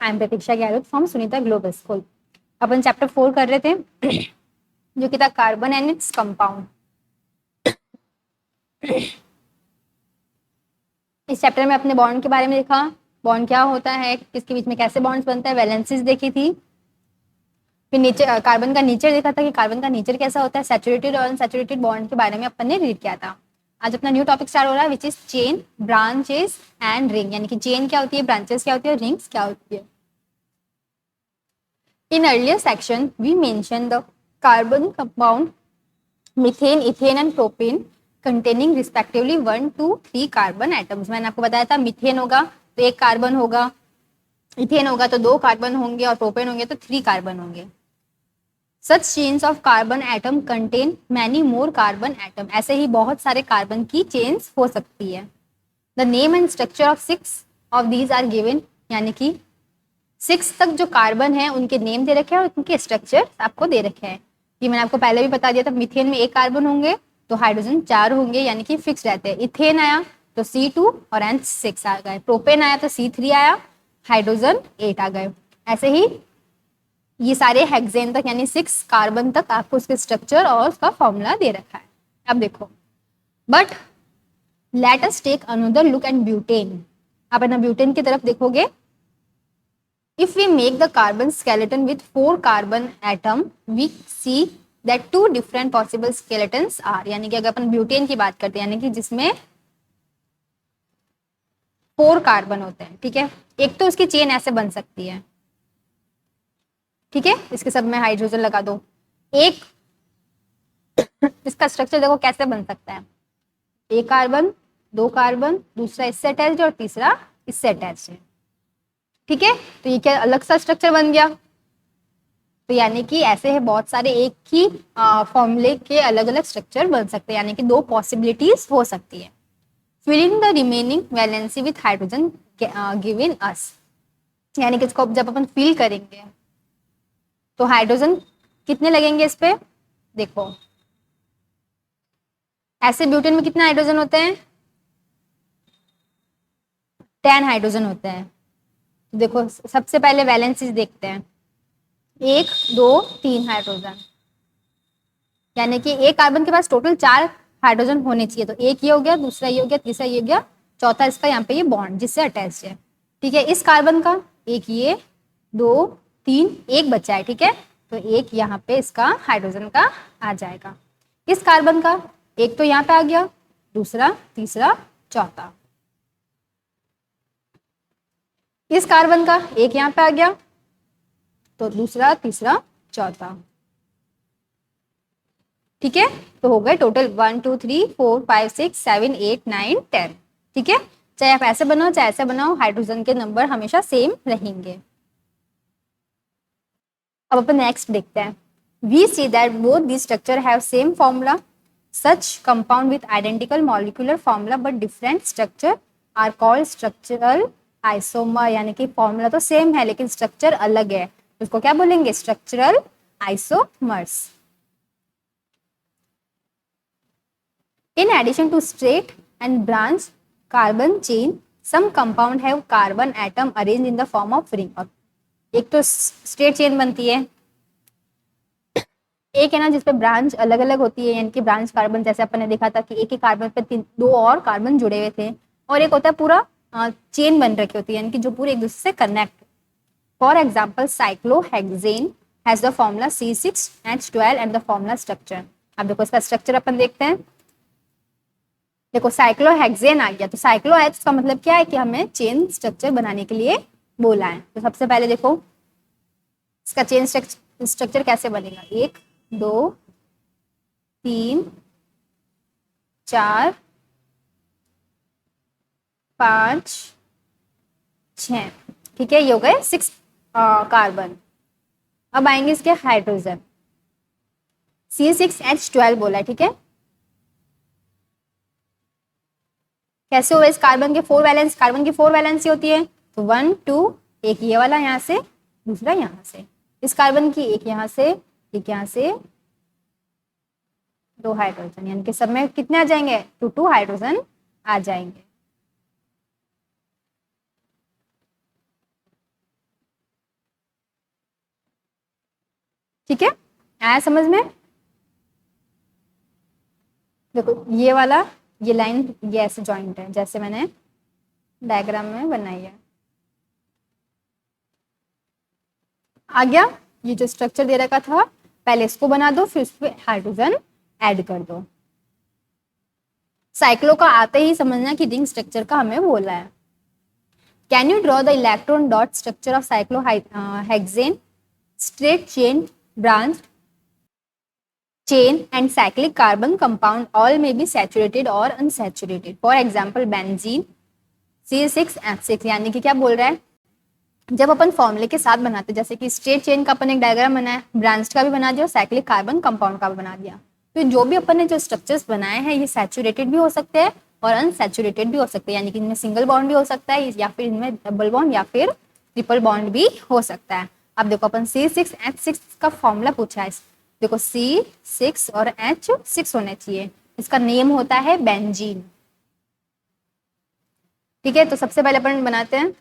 I am Pratiksha Gehlot from Sunita global school. Upon chapter 4 कर रहे थे जो कि था कार्बन एंड इट्स कंपाउंड। इस चैप्टर में अपने बॉन्ड के बारे में देखा, बॉन्ड क्या होता है, किसके बीच में कैसे बॉन्ड्स बनता है, वैलेंसीज देखी थी। फिर नेचर, कार्बन का नेचर देखा था कि कार्बन का नेचर कैसा होता है। सैचुरेटेड और अनसैचुरेटेड बॉन्ड के बारे में अपन ने रीड किया था। आज अपना न्यू टॉपिक स्टार्ट हो रहा है which is chain, branches and ring, यानी कि चेन क्या होती है, ब्रांचेस क्या होती है और रिंग्स क्या होती है। In earlier section, we mentioned the carbon compound methane, ethane and propane containing respectively 1, 2, 3 carbon atoms। मैंने आपको बताया था मीथेन होगा तो 1 कार्बन होगा, इथेन होगा तो 2 कार्बन होंगे और प्रोपेन होंगे तो 3 कार्बन होंगे। Such chains of carbon atom contain many more carbon atom। ऐसे ही बहुत सारे कार्बन की चेन्स हो सकती है। The name and structure of 6 of these are given, यानी कि 6 तक जो कार्बन है उनके नेम दे रखे हैं और उनके स्ट्रक्चर आपको दे रखे हैं। ये मैंने आपको पहले भी बता दिया था, मीथेन में 1 कार्बन होंगे तो हाइड्रोजन 4 होंगे, यानी कि फिक्स रहते हैं। इथेन आया तो C2 और N6 आ गए, प्रोपेन आया तो C3 आया, हाइड्रोजन 8 आ गए। ऐसे ही ये सारे हेक्सेन तक यानी 6 कार्बन तक आपको उसके स्ट्रक्चर और उसका फॉर्मूला दे रखा है। अब देखो, but let us take another look at butane. आप अपना ब्यूटेन की तरफ देखोगे, if we make the carbon skeleton with 4 carbon atom, we see that 2 different possible skeletons are, यानी कि अगर अपन ब्यूटेन की बात करते हैं यानी कि जिसमें 4 कार्बन होते हैं, ठीक है। एक तो उसकी चेन ऐसे बन सकती है, ठीक है, इसके सब में हाइड्रोजन लगा दो। एक इसका स्ट्रक्चर देखो कैसे बन सकता है, 1 कार्बन, 2 कार्बन, दूसरा इससे अटैच्ड और तीसरा इससे अटैच्ड है, ठीक है। तो ये क्या अलग सा स्ट्रक्चर बन गया। तो यानी कि ऐसे है बहुत सारे एक ही फॉर्मूले के अलग अलग स्ट्रक्चर बन सकते हैं, यानी कि 2 पॉसिबिलिटीज हो सकती है। Filling the remaining valency with hydrogen given us, यानी कि इसको जब अपन फिल करेंगे तो हाइड्रोजन कितने लगेंगे इस पे। देखो ऐसे ब्यूटेन में कितने हाइड्रोजन होते हैं, 10 हाइड्रोजन होते हैं। तो देखो सबसे पहले वैलेंसीज देखते हैं, 1, 2, 3 हाइड्रोजन, यानी कि एक कार्बन के पास टोटल 4 हाइड्रोजन होने चाहिए। तो एक ये हो गया, दूसरा ये हो गया, तीसरा ये हो गया, चौथा इसका यहाँ पे ये बॉन्ड जिससे अटैच है, ठीक है। इस कार्बन का एक ये, 2, 3, एक बचा है, ठीक है। तो एक यहाँ पे इसका हाइड्रोजन का आ जाएगा। इस कार्बन का एक तो यहाँ पे आ गया, दूसरा, तीसरा, चौथा। इस कार्बन का एक यहाँ पे आ गया तो दूसरा, तीसरा, चौथा, ठीक है। तो हो गए टोटल 1, 2, 3, 4, 5, 6, 7, 8, 9, 10, ठीक है। चाहे आप ऐसे बनाओ चाहे ऐसे बनाओ, हाइड्रोजन के नंबर हमेशा सेम रहेंगे। अब अपन नेक्स्ट देखते हैं। We see that both the structure have same formula, such compound with identical molecular formula but different structure are called structural isomer, यानी कि फॉर्मूला तो सेम है लेकिन स्ट्रक्चर अलग है, उसको क्या बोलेंगे, structural isomers. In addition to straight and branch carbon chain, some compound have carbon atom arranged in the form of ring। और एक तो स्ट्रेट चेन बनती है, एक है ना जिसपे ब्रांच अलग अलग होती है, यानी कि ब्रांच कार्बन, जैसे अपन ने देखा था कि एक ही कार्बन पे 2 और कार्बन जुड़े हुए थे, और एक होता है पूरा चेन बन रखी होती है, यानी कि जो पूरे एक दूसरे से connect. For example cyclohexane has the formula C6H12 and the formula structure. अब देखो इसका स्ट्रक्चर अपन देखते हैं। देखो साइक्लोहेक्सेन आ गया, तो साइक्लोहेक्स का मतलब क्या है कि हमें चेन स्ट्रक्चर बनाने के लिए बोला है। तो सबसे पहले देखो इसका चेन स्ट्रक्चर कैसे बनेगा, 1, 2, 3, 4, 5, 6, ठीक है। ये हो गए 6 कार्बन। अब आएंगे इसके हाइड्रोजन, C6H12 बोला है, ठीक है। कैसे हुआ, इस कार्बन के 4 वैलेंस, कार्बन की 4 वैलेंसी होती है, तो 1, 2, एक ये वाला यहाँ से, दूसरा यहाँ से। इस कार्बन की एक यहाँ से, एक यहाँ से, 2 हाइड्रोजन, यानी कि सब में कितने आ जाएंगे, 2 हाइड्रोजन आ जाएंगे। ठीक है, आया समझ में? देखो ये वाला, ये लाइन ये ऐसे जॉइंट है जैसे मैंने डायग्राम में बनाई है। आ गया? ये जो स्ट्रक्चर दे रखा था पहले इसको बना दो, फिर उस पर हाइड्रोजन ऐड कर दो। साइक्लो का आते ही समझना कि रिंग स्ट्रक्चर का हमें बोला है। Can you draw the electron dot structure of cyclohexane straight chain branch chain and cyclic carbon compound all may be saturated or unsaturated. For example, benzene C6H6, यानी कि क्या बोल रहा है, जब अपन फॉर्मूले के साथ बनाते, जैसे कि स्ट्रेट चेन का अपन एक डायग्राम बनाया, ब्रांच का भी बना दिया और साइक्लिक कार्बन कंपाउंड का भी बना दिया, तो जो भी अपन ने जो स्ट्रक्चर्स बनाए हैं ये सैचुरेटेड भी हो सकते हैं और अनसैचुरेटेड भी हो सकते हैं, यानी कि इनमें सिंगल बॉन्ड भी हो सकता है या फिर इनमें डबल बॉन्ड या फिर ट्रिपल बॉन्ड भी हो सकता है। अब देखो अपन C6H6 का फॉर्मूला पूछा है, देखो C6 और H6 होने चाहिए, इसका नेम होता है बेंजीन। ठीक है, तो सबसे पहले अपन बनाते हैं,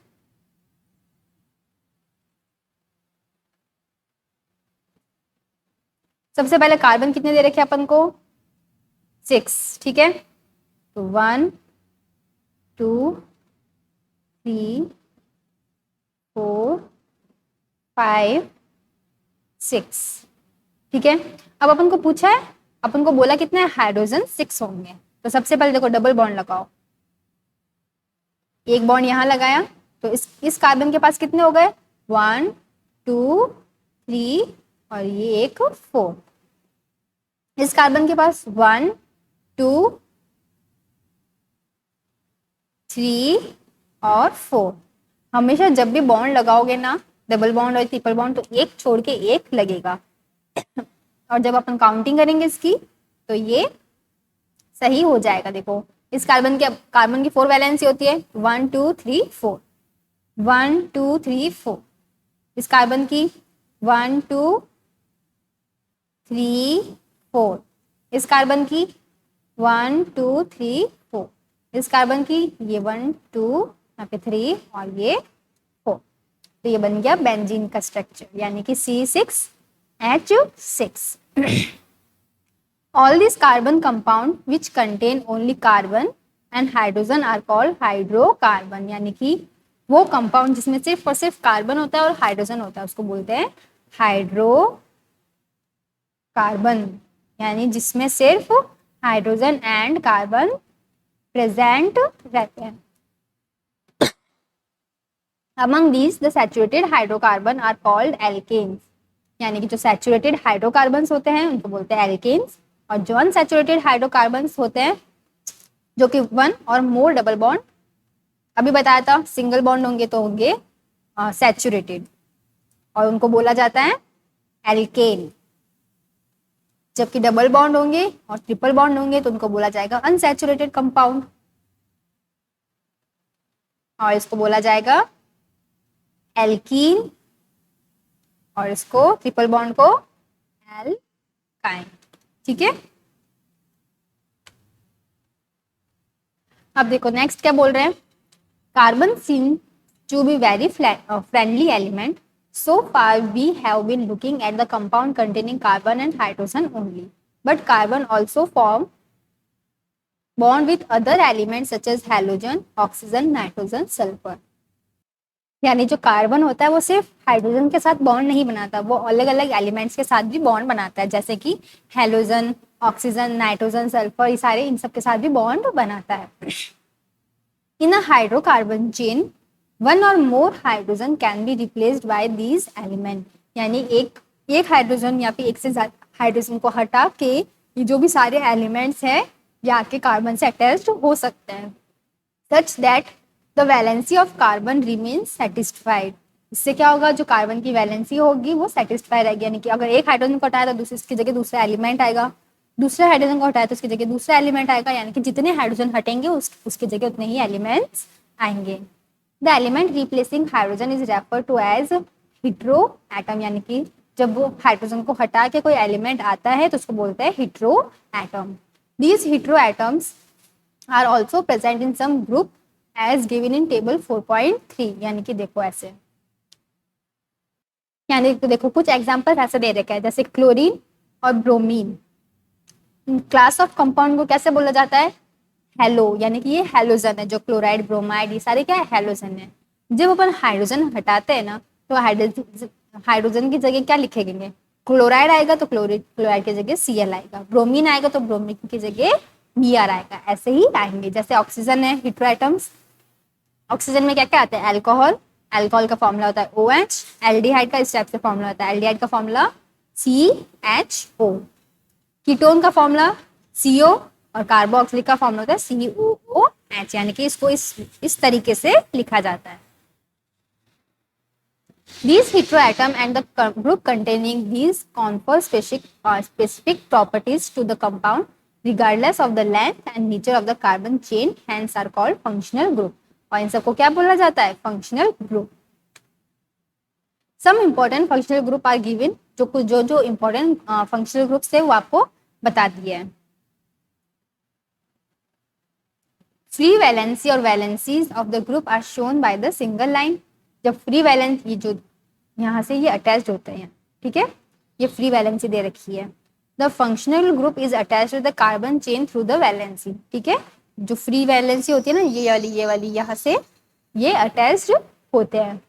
सबसे पहले कार्बन कितने दे रखे अपन को, 6। ठीक है, तो 1 2 3 4 5 6। ठीक है, अब अपन को पूछा है, अपन को बोला कितने हाइड्रोजन 6 होंगे, तो सबसे पहले देखो डबल बॉन्ड लगाओ, एक बॉन्ड यहां लगाया, तो इस कार्बन के पास कितने हो गए, 1 2 3 और ये एक 4। इस कार्बन के पास 1 2 3 और 4। हमेशा जब भी बॉन्ड लगाओगे ना, डबल बॉन्ड और ट्रिपल बॉन्ड, तो एक छोड़ के एक लगेगा और जब अपन काउंटिंग करेंगे इसकी तो ये सही हो जाएगा। देखो इस कार्बन की 4 वैलेंसी होती है, 1 2 3 4 1 2 3 4। इस कार्बन की 1 2 3 4। इस कार्बन की 1 2 3 4। इस कार्बन की ये 1 2 यहाँ पे 3 और ये 4। तो ये बन गया बेंजीन का स्ट्रक्चर, यानी कि C6H6। All these carbon compound which contain only carbon and hydrogen are called hydrocarbon, यानी कि वो कंपाउंड जिसमें सिर्फ और सिर्फ कार्बन होता है और हाइड्रोजन होता है उसको बोलते हैं हाइड्रोकार्बन, यानी जिसमें सिर्फ हाइड्रोजन एंड कार्बन प्रेजेंट रहते हैं। Among these the saturated hydrocarbon are called alkanes, यानी कि जो सैचुरेटेड हाइड्रोकार्बन्स होते हैं उनको बोलते हैं एल्केन्स, और जो अनसैचुरेटेड हाइड्रोकार्बन्स होते हैं जो कि 1 और मोर डबल बॉन्ड, अभी बताया था सिंगल बॉन्ड होंगे तो होंगे सैचुरेटेड और उनको बोला जाता है एल्केन, जबकि डबल बॉन्ड होंगे और ट्रिपल बॉन्ड होंगे तो उनको बोला जाएगा अनसैचुरेटेड कंपाउंड और इसको बोला जाएगा एल्कीन और इसको ट्रिपल बॉन्ड को एल्काइन। ठीक है, अब देखो नेक्स्ट क्या बोल रहे हैं, carbon seem to be very friendly element, so far we have been looking at the compound containing carbon and hydrogen only, but carbon also form bond with other elements such as halogen, oxygen, nitrogen, sulfur। यानी जो carbon होता है वो सिर्फ hydrogen के साथ bond नहीं बनाता, वो अलग अलग एलिमेंट्स के साथ भी बॉन्ड बनाता है, जैसे कि हेलोजन, ऑक्सीजन, नाइट्रोजन, सल्फर, ये सारे इन सब के साथ भी बॉन्ड बनाता है। इन अ हाइड्रोकार्बन चेन वन और more hydrogen can be replaced by these element, यानी एक हाइड्रोजन या फिर एक से ज्यादा हाइड्रोजन को हटा के ये जो भी सारे एलिमेंट्स हैं ये आके कार्बन से अटैच्ड हो सकते हैं, such that the valency of carbon remains satisfied. इससे क्या होगा, जो कार्बन की वैलेंसी होगी वो सेटिस्फाई रहेगी, यानी कि अगर एक हाइड्रोजन को हटाया तो दूसरे इसकी जगह दूसरा एलिमेंट आएगा, दूसरे हाइड्रोजन को हटाया तो उसकी जगह दूसरा एलिमेंट आएगा, यानी कि जितने हाइड्रोजन हटेंगे उसकी जगह उतने ही एलिमेंट्स आएंगे। The element replacing hydrogen is refer to as hetero atom, यानी कि जब वो हाइड्रोजन को हटा के कोई एलिमेंट आता है तो उसको बोलते हैं hetero atom. These hetero atoms are also present in some group as given in table 4.3, यानी कि देखो ऐसे यानी कि देखो कुछ एग्जांपल ऐसे दे रखे हैं, जैसे क्लोरीन और ब्रोमीन। क्लास ऑफ कंपाउंड को कैसे बोला जाता है? हेलो, यानी कि ये हेलोजन है। जो क्लोराइड, ब्रोमाइड, ये सारे क्या है? हेलोजन है। जब अपन हाइड्रोजन हटाते हैं ना, तो हाइड्रोजन की जगह क्या लिखेंगे? क्लोराइड आएगा तो क्लोराइड की जगह Cl आएगा, ब्रोमीन आएगा तो ब्रोमीन की जगह Br आएगा। ऐसे ही आएंगे। जैसे ऑक्सीजन है, हेटेरोएटम्स। ऑक्सीजन में क्या क्या आता है? अल्कोहल, अल्कोहल का फॉर्मूला होता है OH। एल्डिहाइड का इस टाइप से फॉर्मूला होता है, एल्डिहाइड का फॉर्मूला CHO। कीटोन का फॉर्मूला CO, और कार्बोक्सिलिक का फॉर्मूला होता है COOH। यानी कि इसको इस तरीके से लिखा जाता है। These heteroatom and the group containing these confer specific properties to the compound regardless of the length and nature of the carbon chain, hence are called functional group। और इन सबको क्या बोला जाता है? functional group। Some important functional group are given। जो important functional groups है वो आपको बता दिए हैं। फ्री वैलेंसी और valencies of the group are shown by the single line. जब फ्री वैलेंस, ये जो यहाँ से ये अटैच होते हैं, ठीक है, ये फ्री वैलेंसी दे रखी है। The functional group is attach to the carbon chain through the valency. ठीक है, जो फ्री वैलेंसी होती है ना, ये वाली यहाँ से ये अटैच्ड होते हैं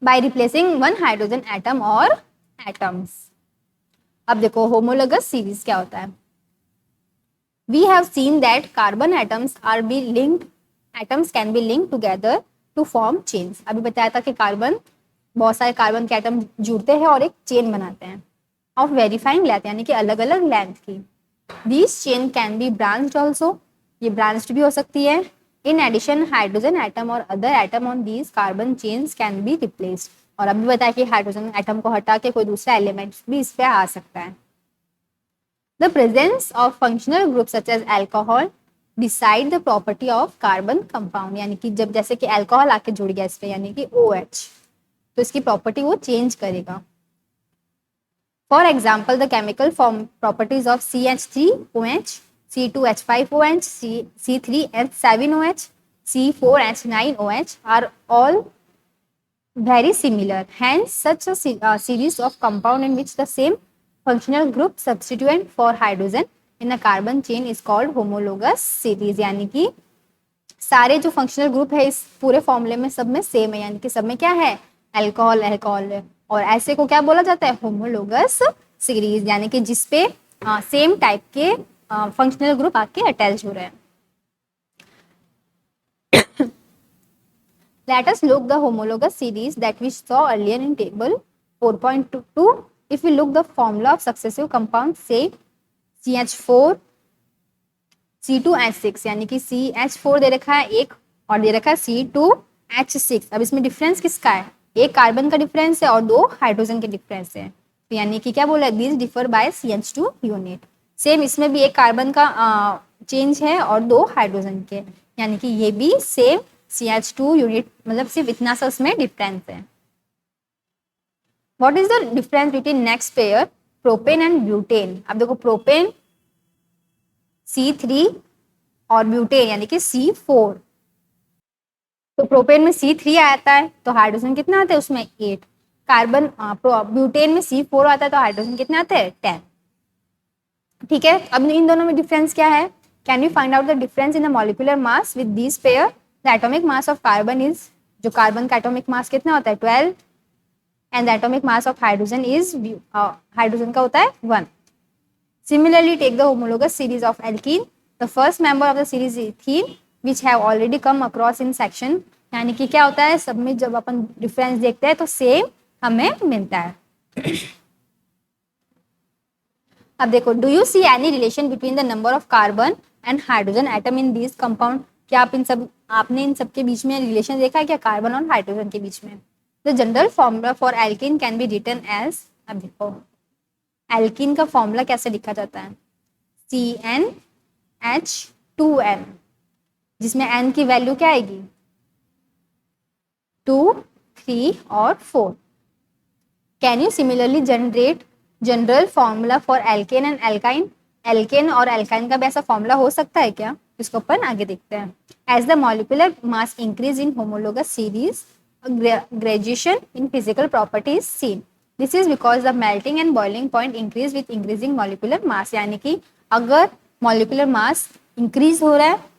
by replacing one hydrogen atom और एटम्स। अब देखो होमोलोगस सीरीज क्या होता है। We have seen that carbon atoms can be linked together to form chains। अभी बताया था कि बहुत सारे कार्बन के एटम जुड़ते हैं और एक चेन बनाते हैं ऑफ वेरीफाइंग लेंथ, यानी कि अलग अलग लेंथ की। These chain can be branched also। ये ब्रांच्ड भी हो सकती है। In addition, hydrogen atom और other atom on these carbon chains can be replaced। और अभी बताया कि हाइड्रोजन एटम को हटा के कोई दूसरा एलिमेंट भी इस पे आ सकता है। The presence of functional groups such as alcohol decide the property of carbon compound। यानी कि जब जैसे कि अल्कोहल आके जुड़ गया इस पे, यानी कि OH, तो इसकी प्रॉपर्टी वो चेंज करेगा। For example the chemical form properties of CH3OH, C2H5OH, C3H7OH, C4H9OH are all very similar। Hence, such a series of compound in which the same functional group substituent for hydrogen in a carbon chain is called homologous series। यानी कि सारे जो functional group है इस पूरे फॉर्मूले में सब में सेम है, यानी कि सब में क्या है? अल्कोहल अल्कोहल है। और ऐसे को क्या बोला जाता है? Homologous series. यानी कि जिसपे सेम टाइप के फंक्शनल ग्रुप आके अटैच हो रहे हैं। Let us look the homologous series that we saw earlier in table 4.2। If we look the formula of successive compounds, say CH4 C2H6, यानी कि CH4 दे रखा है एक और दे रखा है C2H6। अब इसमें डिफरेंस किसका है? एक कार्बन का डिफरेंस है और दो हाइड्रोजन के डिफरेंस है। तो यानी कि क्या बोला? These differ by CH2 unit. Same इसमें भी एक कार्बन का चेंज है और दो हाइड्रोजन के, यानी कि ये भी सेम CH2 यूनिट, मतलब सिर्फ इतना सा उसमें डिफरेंस है। What is the difference between next pair propane and butane? अब देखो प्रोपेन C3 और ब्यूटेन यानी कि C4। तो प्रोपेन में C3 आता है तो हाइड्रोजन कितना आता है उसमें 8। कार्बन ब्यूटेन में C4 आता है तो हाइड्रोजन कितने आते हैं 10। ठीक है, अब इन दोनों में डिफरेंस क्या है? Can you find out the difference in the molecular mass with this pair? The atomic mass of carbon is, जो कार्बन का एटॉमिक मास कितना होता है 12 and the atomic mass of hydrogen is, hydrogen का होता है 1। Similarly, take the homologous series of alkene. The first member of the series is ethene, which have already come across in section। यानी कि क्या होता है, सब में जब अपन डिफरेंस देखते हैं तो सेम हमें मिलता है। अब देखो, do you see any relation between the number of carbon and hydrogen atom in this compound? क्या आपने इन सब के बीच में रिलेशन देखा है क्या, कार्बन और हाइड्रोजन के बीच में? The general formula for alkene can be written as, अब देखो एल्कीन का फॉर्मूला कैसे लिखा जाता है? CnH2n, जिसमें n की वैल्यू क्या आएगी 2, 3 और 4। Can you similarly generate general formula for alkane and alkyne? Alkane और एल्काइन का भी ऐसा फॉर्मूला हो सकता है क्या? इसको अपन आगे देखते हैं। As the molecular mass increase in homologous series, gradation in physical property is seen. This is because the melting and boiling point increase with increasing molecular mass. यानी कि अगर molecular mass increase हो रहा है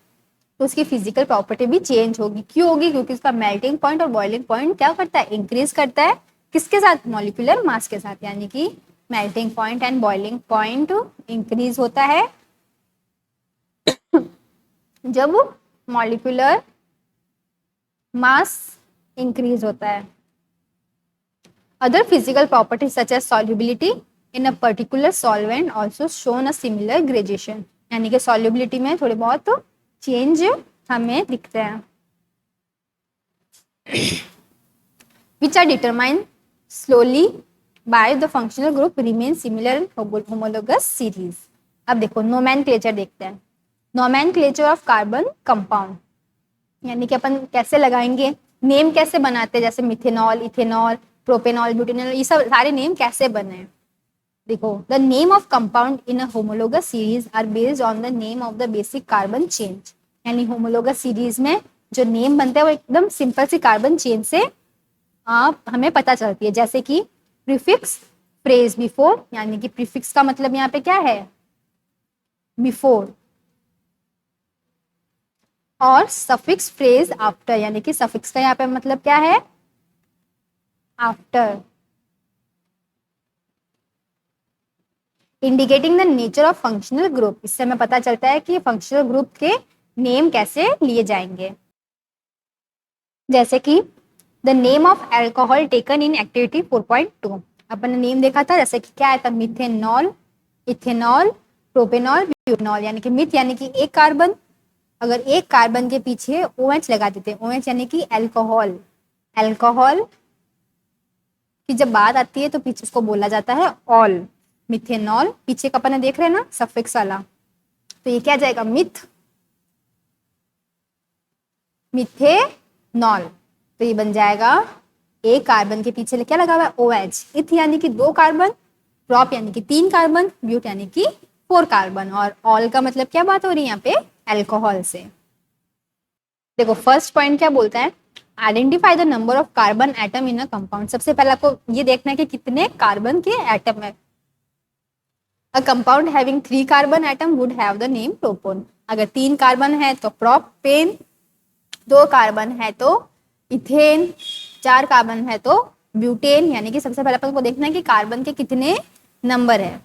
तो उसकी फिजिकल प्रॉपर्टी भी change होगी. क्यों होगी? क्योंकि उसका मेल्टिंग पॉइंट और बॉइलिंग पॉइंट क्या करता है? इंक्रीज करता है. किसके साथ? मॉलिक्यूलर मास के साथ. यानी कि melting point and boiling point increase होता है जब मॉलिक्यूलर मास इंक्रीज होता है. Other physical properties such as solubility in a particular solvent also shown a similar gradation. यानी कि सॉल्युबिलिटी में थोड़े बहुत चेंज हमें दिखते हैं. Which are determine slowly by the functional group remain similar in homologous series. अब देखो नोमेनक्लेचर देखते हैं. नोमेनक्लेचर ऑफ कार्बन कंपाउंड यानी कि अपन कैसे लगाएंगे, नेम कैसे बनाते हैं, जैसे मिथेनॉल, इथेनॉल, प्रोपेनॉल, ब्यूटेनॉल, ये सब सारे नेम कैसे बने. देखो the name of compound in a homologous series are based on the name of the basic carbon chain. यानी होमोलोगस सीरीज में जो नेम बनते हैं वो एकदम सिंपल सी कार्बन चेन से हमें पता चलती है. जैसे कि प्रीफिक्स फ्रेज बिफोर, यानी कि प्रीफिक्स का मतलब यहाँ पे क्या है? बिफोर. और सफिक्स फ्रेज आफ्टर, यानी कि सफिक्स का यहाँ पे मतलब क्या है? After. Indicating the nature of functional group. इससे हमें पता चलता है कि फंक्शनल ग्रुप के नेम कैसे लिए जाएंगे. जैसे कि the name of alcohol taken in activity 4.2. अपन ने नेम देखा था, जैसे कि क्या आया था? Methanol, ethanol, propanol, butanol. यानी कि मिथ यानी कि एक कार्बन, अगर एक कार्बन के पीछे OH लगा देते हैं, OH यानी कि अल्कोहल. अल्कोहल की जब बात आती है तो पीछे उसको बोला जाता है ऑल. मिथेनॉल पीछे का अपन देख रहे हैं ना सफिक्स वाला, तो ये क्या जाएगा? Myth, methanol. तो ये बन जाएगा एक कार्बन के पीछे क्या लगा हुआ है? OH. इथ यानी कि 2 कार्बन, प्रोप यानी कि 3 कार्बन, ब्यूट यानी कि 4 कार्बन, और ऑल का मतलब क्या बात हो रही है यहाँ पे? अल्कोहल से. देखो फर्स्ट पॉइंट क्या बोलता है? Identify the number of carbon atom in a compound. सबसे पहले आपको ये देखना है कि कितने कार्बन के एटम है. A compound having 3 carbon atom would have the name propane. अगर 3 कार्बन है तो प्रोपेन, 2 कार्बन है तो इथेन, 4 कार्बन है तो ब्यूटेन. यानी कि सबसे पहले अपन को देखना है कि कार्बन के कितने नंबर है.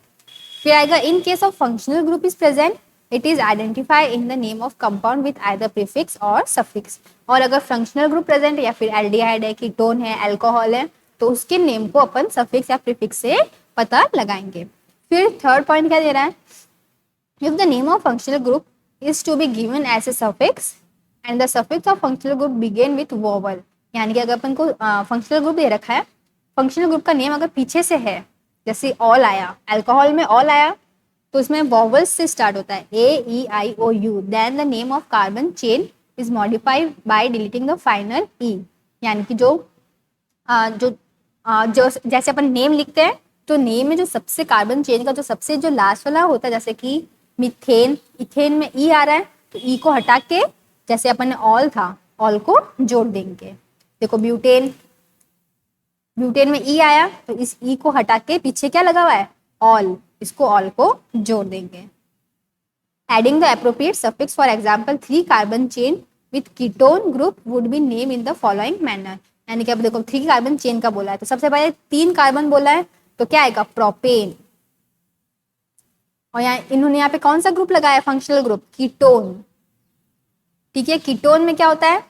फिर आएगा in case of functional group is present it is identify in the name of compound with either prefix और सफिक्स. और अगर फंक्शनल ग्रुप प्रेजेंट या फिर एल्डिहाइड है, कीटोन है, अल्कोहल है, तो उसके नेम को अपन सफिक्स या प्रीफिक्स से पता लगाएंगे. फिर थर्ड पॉइंट क्या दे रहा है? If the name of functional group is to be given as a suffix and the suffix of functional group begin with vowel. यानी कि अगर अपन को फंक्शनल ग्रुप दे रखा है, फंक्शनल ग्रुप का नेम अगर पीछे से है, जैसे ऑल आया, अल्कोहल में ऑल आया, तो उसमें वॉवल्स से स्टार्ट होता है AEIOU. Then the name of carbon chain is modified by deleting the final E. यानी कि जो जैसे अपन नेम लिखते हैं तो नेम में जो सबसे कार्बन चेन का जो सबसे जो लास्ट वाला होता है, जैसे कि मिथेन, इथेन में E आ रहा है तो E को हटा के जैसे अपन ने ऑल था, ऑल को जोड़ देंगे. देखो ब्यूटेन, ब्यूटेन में E आया तो इस E को हटा के पीछे क्या लगा हुआ है? ऑल. इसको ऑल को जोड़ देंगे. Adding the appropriate suffix, for example 3 carbon chain with ketone group would be name in the following manner. यानी कि अब देखो 3 कार्बन चेन का बोला है तो सबसे पहले 3 कार्बन बोला है तो क्या आएगा? प्रोपेन. और यहाँ इन्होंने यहाँ पे कौन सा ग्रुप लगाया? Functional group ketone. ठीक है, कीटोन में क्या होता है?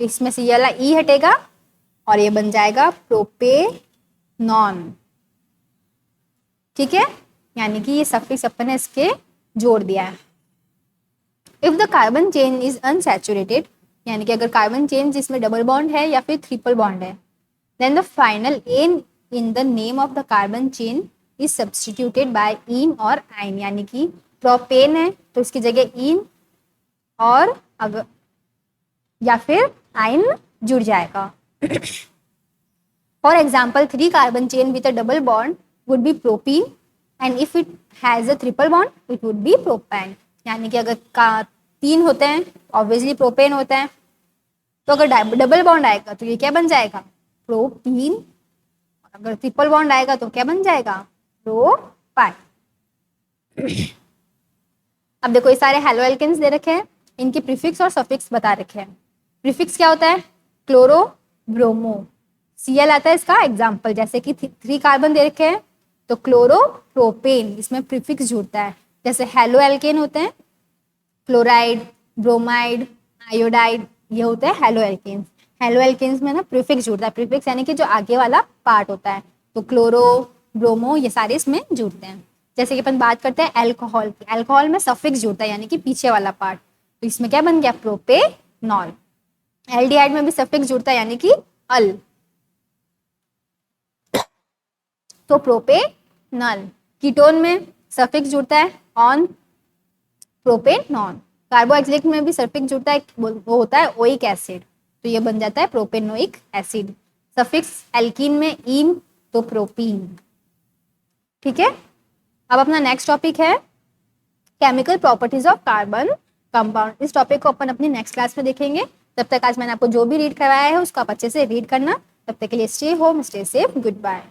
इसमें से ये वाला E हटेगा और ये बन जाएगा प्रोपेनॉन. ठीक है, यानी कि ये सफिक्स अपन ने इसके जोड़ दिया है. If the carbon chain is unsaturated, यानी कि अगर कार्बन चेन जिसमें डबल बॉन्ड है या फिर ट्रिपल बॉन्ड है, then the final ane in the name of the carbon chain is substituted by ene और आइन. यानी कि प्रोपेन है तो इसकी जगह इन और अगर या फिर आइन जुड़ जाएगा. For example 3 carbon chain with a double bond would be propene and if it has a triple bond it would be propane. यानी कि अगर तीन होते हैं, ऑब्वियसली प्रोपेन होता है। तो अगर डबल बॉन्ड आएगा तो ये क्या बन जाएगा, प्रोपीन। अगर ट्रिपल बॉन्ड आएगा तो क्या बन जाएगा, प्रोपाइन। अब देखो ये सारे हेलो एल्केन्स दे रखे हैं, इनके प्रीफिक्स और सफिक्स बता रखे हैं। प्रीफिक्स क्या होता है, क्लोरो ब्रोमो, Cl आता है इसका एग्जाम्पल, जैसे कि 3 कार्बन दे रखे हैं तो क्लोरो प्रोपेन, इसमें प्रीफिक्स जुड़ता है। जैसे हेलो एल्केन होते हैं क्लोराइड, ब्रोमाइड, आयोडाइड, ये होते हैं हेलो एल्केन्स। हेलो एल्केन्स में ना प्रीफिक्स जुड़ता है, प्रीफिक्स यानी कि जो आगे वाला पार्ट होता है। तो क्लोरो ब्रोमो ये सारे इसमें जुड़ते हैं। जैसे कि अपन बात करते हैं अल्कोहल की, अल्कोहल में सफिक्स जुड़ता है यानी कि पीछे वाला पार्ट, तो इसमें क्या बन गया, प्रोपेनॉल। एल्डिहाइड में भी सफिक्स जुड़ता है यानी कि अल, तो प्रोपेनल। कीटोन में सफिक्स जुड़ता है ऑन, प्रोपेनॉन। कार्बोक्सिलिक में भी सफिक्स जुड़ता है, वो होता है ओइक एसिड, तो ये बन जाता है प्रोपेनोइक एसिड। सफिक्स एल्कीन में इन, तो प्रोपीन। ठीक है, अब अपना नेक्स्ट टॉपिक है chemical properties of carbon compound. इस टॉपिक को अपन अपनी नेक्स्ट क्लास में देखेंगे। तब तक आज मैंने आपको जो भी रीड करवाया है उसको आप अच्छे से रीड करना। तब तक के लिए stay home, stay safe, good bye.